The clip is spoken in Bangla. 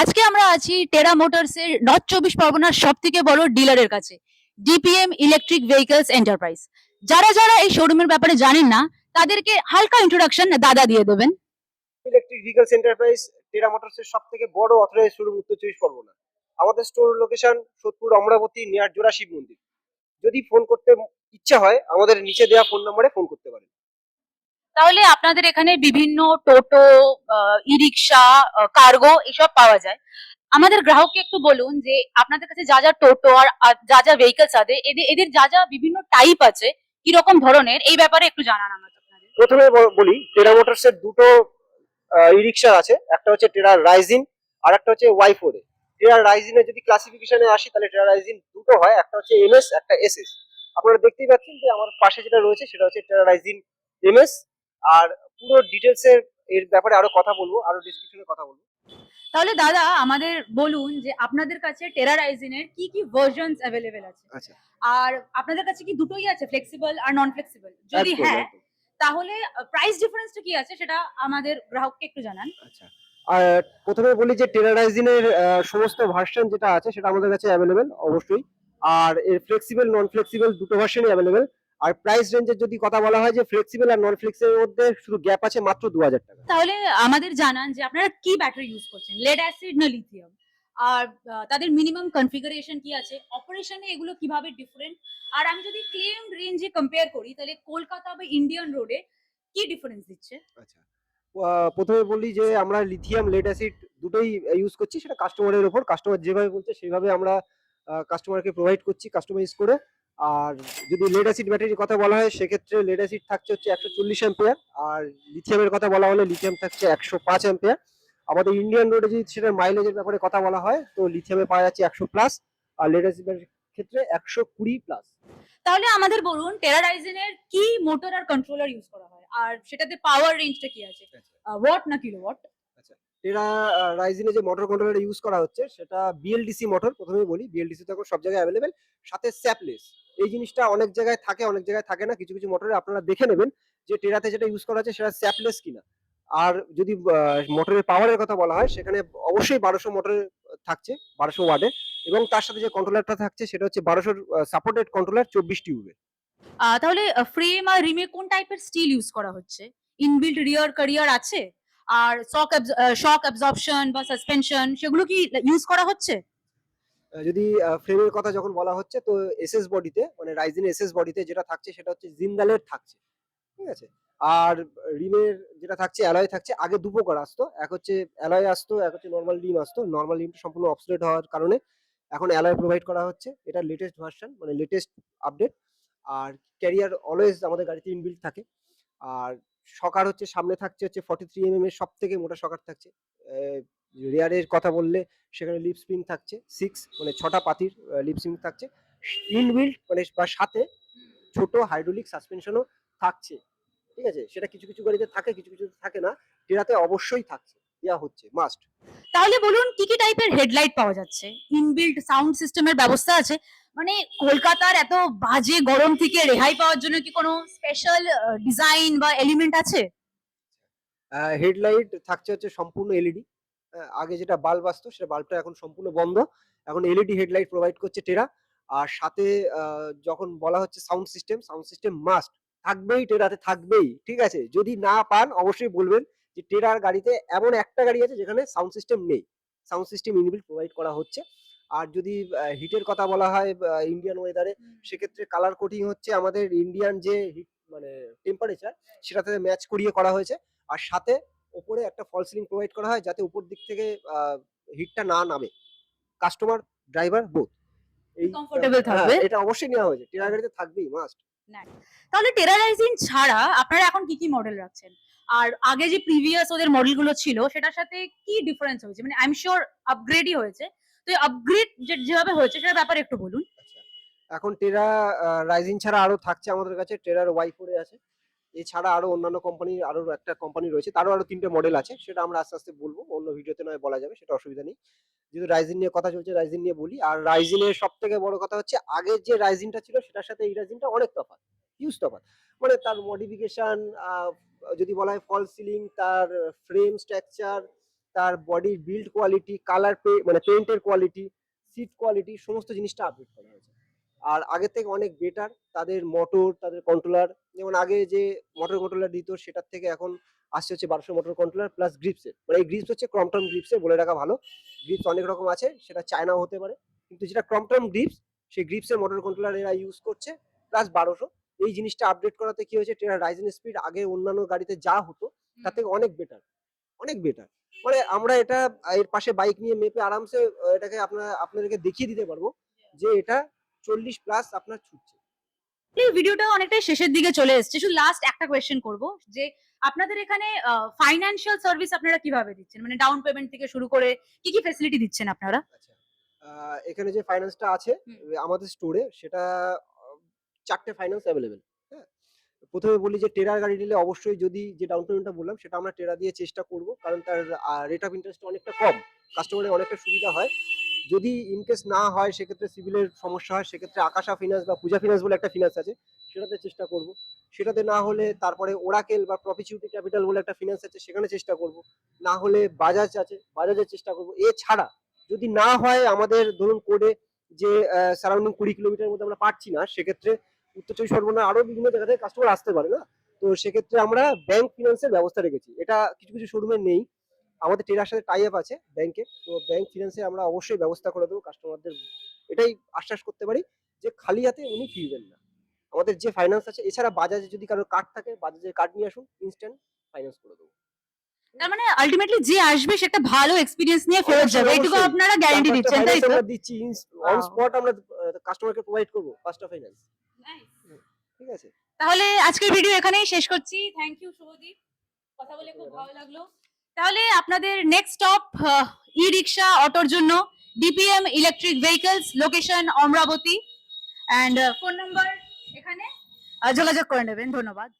আজকে আমরা আছি টেরা মোটরস এর নর্থ চব্বিশ পরগনার সব থেকে বড় ডিলারের কাছে, ডিপিএম ইলেকট্রিক ভেহিকলস এন্টারপ্রাইজ। যারা যারা এই শোরুমের ব্যাপারে জানেন না, তাদেরকে হালকা ইন্ট্রোডাকশন দাদা দিয়ে দেবেন। ইলেকট্রিক ভেহিকলস এন্টারপ্রাইজ টেরা মোটরসের সব থেকে বড় অথরাইজ শোরুম উত্তর চব্বিশ পরগনা। আমাদের store location Sodepur Amarabati near Jora Shib মন্দির। যদি ফোন করতে ইচ্ছা হয় আমাদের নিচে দেওয়া ফোন নম্বরে ফোন করতে পারেন। তাহলে আপনাদের এখানে বিভিন্ন টোটো, ই রিক্সা, কার্গো এসব পাওয়া যায়। আমাদের গ্রাহককে একটু বলুন যে আপনাদের কাছে যা যা টোটো আর যা যা ভেহিকলস আছে, এদের এদের যা যা বিভিন্ন টাইপ আছে, কি রকম ধরনের, এই ব্যাপারে একটু জানান আমাদের আপনাদের। প্রথমে বলি টেরা মোটরসের দুটো ই রিক্সা আছে, একটা হচ্ছে টেরা রাইজিন আর একটা হচ্ছে ওয়াই4। টেরা রাইজিনের যদি ক্লাসিফিকেশনে আসি তাহলে টেরা রাইজিন দুটো হয়, একটা হচ্ছে এমএস একটা এসএস। আপনারা দেখতেই পাচ্ছেন যে আমার পাশে যেটা রয়েছে সেটা হচ্ছে টেরা রাইজিন এমএস। আর পুরো ডিটেলস এর ব্যাপারে আরো কথা বলবো, আরো ডিসক্রিপশনে কথা বলবো। তাহলে দাদা আমাদের বলুন যে আপনাদের কাছে টেরারাইজিনের কি কি ভার্সনস অ্যাভেলেবেল আছে, আচ্ছা, আর আপনাদের কাছে কি দুটোই আছে, ফ্লেক্সিবল আর নন ফ্লেক্সিবল? যদি একদম হ্যাঁ, একদম। তাহলে প্রাইস ডিফারেন্সটা কি আছে সেটা আমাদের গ্রাহককে একটু জানান। আচ্ছা, আর প্রথমে বলি যে টেরারাইজিনের সমস্ত ভার্সন যেটা আছে সেটা আমাদের কাছে অ্যাভেলেবেল অবশ্যই। আর এর ফ্লেক্সিবল নন ফ্লেক্সিবল দুটো ভার্সনই অ্যাভেলেবেল। আর প্রাইস রেঞ্জের যদি কথা বলা হয় যে ফ্লেক্সিবল আর নন ফ্লেক্সিবলের মধ্যে শুধু গ্যাপ আছে মাত্র 2000 টাকা। তাহলে আমাদের জানান যে আপনারা কি ব্যাটারি ইউজ করছেন, লেড অ্যাসিড না লিথিয়াম, আর তাদের মিনিমাম কনফিগারেশন কি আছে, অপারেশনে এগুলো কিভাবে ডিফারেন্ট। আর আমি যদি ক্লেম রেঞ্জে কম্পেয়ার করি তাহলে কলকাতা বা ইন্ডিয়ান রোডে কি ডিফারেন্স দিচ্ছে। আচ্ছা, প্রথমে বলি যে আমরা লিথিয়াম লেড অ্যাসিড দুটোই ইউজ করছি, সেটা কাস্টমারের উপর, কাস্টমার যেভাবে বলছে সেইভাবে আমরা কাস্টমারকে প্রোভাইড করছি কাস্টমাইজ করে। আর যদি লেড অ্যাসিড ব্যাটারির কথা বলা হয় সেক্ষেত্রে লেড অ্যাসিড থাকছে হচ্ছে 140 অ্যাম্পিয়ার, আর লিথিয়ামের কথা বলা হলে লিথিয়াম থাকছে 105 অ্যাম্পিয়ার। আমাদের ইন্ডিয়ান রোডে যদি সেটার মাইলেজের ব্যাপারে কথা বলা হয় তো লিথিয়ামে পাওয়া যাচ্ছে 100+, আর লেড অ্যাসিডের ক্ষেত্রে 120+। তাহলে আমাদের বলুন টেরারাইজেনের কি মোটর আর কন্ট্রোলার ইউজ করা হয়, আর সেটাতে পাওয়ার রেঞ্জটা কি আছে, ওয়াট না কিলোওয়াট? আচ্ছা, এরা রাইজিনে যে মোটর কন্ট্রোলার ইউজ করা হচ্ছে সেটা বিএলডিসি মোটর। প্রথমেই বলি বিএলডিসি তো এখন সব জায়গায় অ্যাভেলেবেল, সাথে স্যাপলেস। এই জিনিসটা অনেক জায়গায় থাকে অনেক জায়গায় থাকে না। কিছু কিছু মোটরে আপনারা দেখে নেবেন যে টেরাতে যেটা ইউজ করা হচ্ছে সেটা স্যাপলেস কিনা। আর যদি মোটরের পাওয়ারের কথা বলা হয় সেখানে অবশ্যই 1200 মোটর থাকছে, 1200 ওয়ার্ডের। এবং তার সাথে যে কন্ট্রোলারটা থাকছে সেটা হচ্ছে 1200 সাপোর্টেড কন্ট্রোলার 24 টিউবের। তাহলে ফ্রেম আর রিমে কোন টাইপের স্টিল ইউজ করা হচ্ছে? ইনবিল্ট রিয়ার ক্যারিয়ার আছে? আর শক অ্যাবজর্পশন বা সাসপেনশন সেগুলো কি ইউজ করা হচ্ছে? যদি ফ্রেমের কথা যখন বলা হচ্ছে তো এসএস বডিতে, মানে রাইজিন এসএস বডিতে যেটা থাকছে সেটা হচ্ছে জিন্দালের থাকছে, ঠিক আছে। আর রিমের যেটা থাকছে অ্যালয় থাকছে। আগে দু প্রকার আসতো, এক হচ্ছে অ্যালয় আসতো, এক হচ্ছে নর্মাল রিম আসতো। নর্মাল রিমটা সম্পূর্ণ অবসলেট হওয়ার কারণে এখন অ্যালয় প্রোভাইড করা হচ্ছে, এটা লেটেস্ট ভার্সন, মানে লেটেস্ট আপডেট। আর ক্যারিয়ার অলওয়েজ আমাদের গাড়িতে ইনবিল্ট থাকে। আর শকার হচ্ছে সামনে থাকছে হচ্ছে 43 এর সব থেকে মোটা শকার থাকছে। রেয়ারের কথা বললে সেখানে লিপ স্প্রিং থাকছে 6, মানে 6টা পাতির লিপ স্প্রিং থাকছে। ইনবিল্ট মানে বা সাথে ছোট হাইড্রোলিক সাসপেনশনও থাকছে, ঠিক আছে। সেটা কিছু কিছু গাড়িতে থাকে, কিছু কিছু থাকে না। টেরাতে অবশ্যই থাকছে, দেওয়া হচ্ছে মাস্ট। তাহলে বলুন কি কি টাইপের হেডলাইট পাওয়া যাচ্ছে, ইনবিল্ট সাউন্ড সিস্টেমের ব্যবস্থা আছে? মানে কলকাতার এত বাজে গরম থেকে রেহাই পাওয়ার জন্য কি কোনো স্পেশাল ডিজাইন বা এলিমেন্ট আছে? হেডলাইট থাকছে হচ্ছে সম্পূর্ণ এলইডি। আগে যেটা বাল্ব আসতো সেটা বাল্বটা এখন সম্পূর্ণ বন্ধ, এখন এলইডি হেডলাইট প্রোভাইড করছে টেরা। আর সাথে যখন বলা হচ্ছে sound system, sound system must থাকবেই, টেরাতে থাকবেই, ঠিক আছে। যদি না পান অবশ্যই বলবেন যে টেরার গাড়িতে এমন একটা গাড়ি আছে যেখানে সাউন্ড সিস্টেম নেই, সাউন্ড সিস্টেম ইনবিল্ট প্রোভাইড করা হচ্ছে। আর যদি হিটের কথা বলা হয় ইন্ডিয়ান ওয়েদারে, সেক্ষেত্রে কালার কোটিং হচ্ছে আমাদের ইন্ডিয়ান যে হিট মানে টেম্পারেচার সেটাতে ম্যাচ করিয়ে করা হয়েছে। আর সাথে ওপরে একটা ফল সিলিং প্রোভাইড করা হয় যাতে উপর দিক থেকে হিটটা না নামে, কাস্টমার ড্রাইভার বোথ। এই কমফোর্টেবল থাকবে। এটা অবশ্যই নেওয়া হয়েছে, টেরা গাড়িতে থাকবেই মাস্ট। তাহলে টেরারাইজিং ছাড়া আপনারা এখন কি কি মডেল রাখছেন, আর আগে যে প্রিভিয়াস ওদের মডেলগুলো ছিল সেটার সাথে কি ডিফারেন্স হয়েছে? মানে আই এম শিওর আপগ্রেডই হয়েছে, তো এই আপগ্রেড যেভাবে হয়েছে সেটার ব্যাপারে একটু বলুন। আচ্ছা, এখন টেরা রাইজিং ছাড়া আরো থাকছে আমাদের কাছে, টেরার ওয়াই4 আছে। এছাড়া আরো অন্যান্য কোম্পানির আরো একটা কোম্পানি রয়েছে, তারও আরো 3টে মডেল আছে, সেটা আমরা আস্তে আস্তে বলবো, অন্য ভিডিওতে নয় বলা যাবে, সেটা অসুবিধা নেই। যেহেতু রাইজিন নিয়ে কথা চলছে রাইজিন নিয়ে বলি। আর রাইজিনের সব থেকে বড় কথা হচ্ছে আগের যে রাইজিনটা ছিল সেটার সাথে এই রাইজিনটা অনেক তফাৎ, হিউজ তফাৎ। মানে তার মডিফিকেশন, যদি বলা হয় ফল সিলিং, তার ফ্রেম স্ট্রাকচার, তার বডির বিল্ড কোয়ালিটি, কালার মানে পেইন্টের কোয়ালিটি, সিট কোয়ালিটি, সমস্ত জিনিসটা আপডেট করা হয়েছে। আর আগের থেকে অনেক বেটার তাদের মোটর, তাদের কন্ট্রোলার। যেমন আগে যে মোটর কন্ট্রোলার দিত সেটার থেকে এখন আসছে হচ্ছে 1200 মোটর কন্ট্রোলার প্লাস গ্রিপসের। মানে এই গ্রিপস হচ্ছে ক্রমটম গ্রিপসের, বলে রাখা ভালো। গ্রিপস অনেক রকম আছে, সেটা চায়নাও হতে পারে, কিন্তু যেটা ক্রমটম গ্রিপস সেই গ্রিপসের মোটর কন্ট্রোলার এরা ইউজ করছে প্লাস 1200। এই জিনিসটা আপডেট করাতে কি হয়েছে, ট্রেনার রাইজিং স্পিড আগে অন্যান্য গাড়িতে যা হতো তার থেকে অনেক বেটার, অনেক বেটার। মানে আমরা এটা এর পাশে বাইক নিয়ে মেপে আরামসে এটাকে আপনাদেরকে দেখিয়ে দিতে পারবো যে এটা 40 প্লাস আপনার ছুটছে। এই ভিডিওটা অনেকটাই শেষের দিকে চলে এসেছে, শুধু লাস্ট একটা কোয়েশ্চেন করব যে আপনাদের এখানে ফাইন্যান্সিয়াল সার্ভিস আপনারা কিভাবে দিচ্ছেন, মানে ডাউন পেমেন্ট থেকে শুরু করে কি কি ফ্যাসিলিটি দিচ্ছেন আপনারা? আচ্ছা, এখানে যে ফাইন্যান্সটা আছে আমাদের স্টোরে, সেটা 4টে ফাইন্যান্স অ্যাভেলেবেল। হ্যাঁ, প্রথমে বলি যে টেরার গাড়ি নিলে অবশ্যই যদি যে ডাউন পেমেন্টটা বললাম সেটা আমরা টেরা দিয়ে চেষ্টা করব, কারণ তার রেট অফ ইন্টারেস্ট অনেকটা কম, কাস্টমারের অনেকটা সুবিধা হয়। যদি ইনকেস না হয় সেক্ষেত্রে সিভিলের সমস্যা হয়, সেক্ষেত্রে আকাশা ফিনান্স বা পূজা ফিনান্স বলে একটা ফিনান্স আছে, সেটাতে চেষ্টা করব। সেটাতে না হলে তারপরে ওরাকেল বা প্রপিচিউটি ক্যাপিটাল বলে একটা ফিনান্স আছে, সেখানে চেষ্টা করব। না হলে বাজাজ আছে, বাজাজের চেষ্টা করব। এছাড়া যদি না হয় আমাদের ধরুন কোডে যে সারাউন্ডিং 20 কিলোমিটারের মধ্যে আমরা পাচ্ছি না, সেক্ষেত্রে উত্তর চব্বিশ পরগনা আরো বিভিন্ন জায়গা থেকে কাস্টমার আসতে পারে না, তো সেক্ষেত্রে আমরা ব্যাংক ফিনান্সের ব্যবস্থা রেখেছি। এটা কিছু কিছু শোরুমে নেই, আমাদের টেরার সাথে টাই আপ আছে ব্যাংকে, তো ব্যাংক ফিনান্সে আমরা অবশ্যই ব্যবস্থা করে দেবো কাস্টমারদের। এটাই আশ্বাস করতে পারি যে খালি হাতে উনি ফিরবেন না। আমাদের যে ফাইন্যান্স আছে, এছাড়া বাজাজে যদি কারোর কার্ড থাকে, বাজাজের কার্ড নিয়ে আসুন, ইনস্ট্যান্ট ফাইন্যান্স করে দেবো। তার মানে আলটিমেটলি যে আসবে সে একটা ভালো এক্সপিরিয়েন্স নিয়ে ফেরত যাবে, এইটুকু অবশ্যই। আপনারা গ্যারান্টি তারপর একটা দিচ্ছেন, তাই finance তো? আমরা দিচ্ছি, অন স্পট আমরা কাস্টমারকে প্রোভাইড করবো ফার্স্ট ফাইন্যান্স। ঠিক আছে, তাহলে আজকের ভিডিও এখানেই শেষ করছি। থ্যাংক ইউ শুভদীপ, কথা বলে খুব ভালো লাগলো। তাহলে আপনাদের নেক্সট স্টপ ই রিক্সা অটোর জন্য DPM electric vehicles, location Amarabati, and phone number এখানে যোগাযোগ করে নেবেন। ধন্যবাদ।